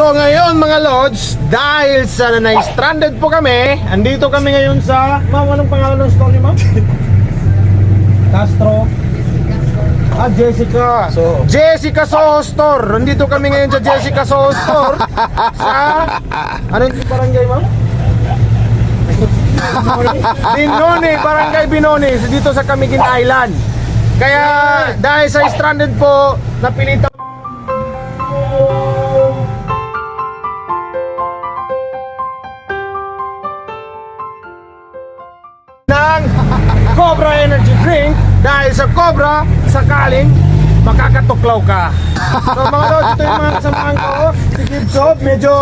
So ngayon mga Lods, dahil sa na-stranded po kami, andito kami ngayon sa... Ma'am, anong pangalan ng store niyo, ma'am? Castro. Jessica. Jessica Soho Store. Nandito kami ngayon sa Jessica Soho Store. Sa... Anong barangay, ma'am? Binoni, Barangay Binoni. Dito sa Camiguin Island. Kaya dahil sa stranded po, napilitan ng Cobra Energy Drink. Dahil sa Cobra, sakaling makakatuklaw ka. So mga Lods, ito yung mga kasamahan ko. Si Gibson, medyo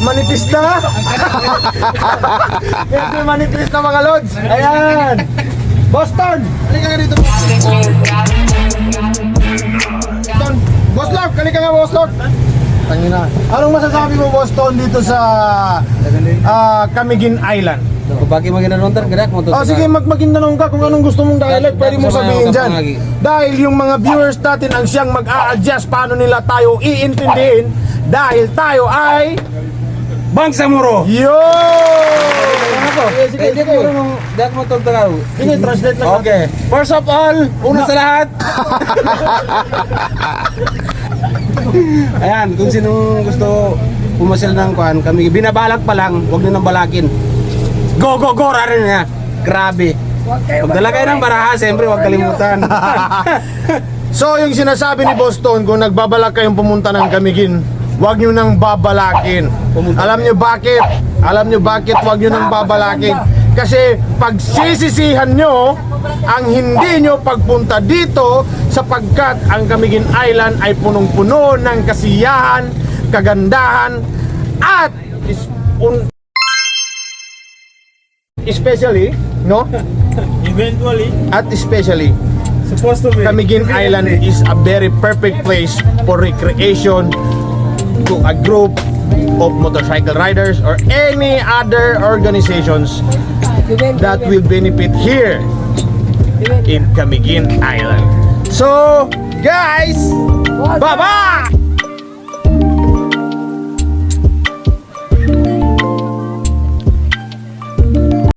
manipis na. Medyo manipis na mga Lods. Ayan. Boston, halika nga dito. Boston, Boss Lord, halika nga Boss Lord. Tangina. Anong masasabi mo Boston dito sa Camiguin Island? Bagi Maguindanao tar gadak mo to. Sige, Maguindanao ka kung anong gusto mong dialect, pwede mo sabihin dyan. Dahil yung mga viewers natin ang siyang mag-a-adjust paano nila tayo iintindihin dahil tayo ay Bangsamoro. yo! Sige, dak mo to tagaw. Sige, translate lang. Okay. First of all, una sa lahat. Ayan, kung sino gusto pumasyal ng kuan, kami binabalak pa lang, huwag niyo nang balakin. Go rin niya. Grabe. Magdala kayo ng baraha, siyempre huwag kalimutan. So yung sinasabi ni Boston, kung nagbabalak kayong pumunta ng Camiguin, huwag nyo nang babalakin. Alam nyo bakit? Alam nyo bakit huwag nyo nang babalakin? Kasi pagsisisihan nyo ang hindi nyo pagpunta dito, sapagkat ang Camiguin Island ay punong-puno ng kasiyahan, kagandahan, at especially, no? Eventually, At especially, supposed to be. Camiguin Island is a very perfect place for recreation to a group of motorcycle riders or any other organizations that will benefit here in Camiguin Island. So, guys, bye-bye!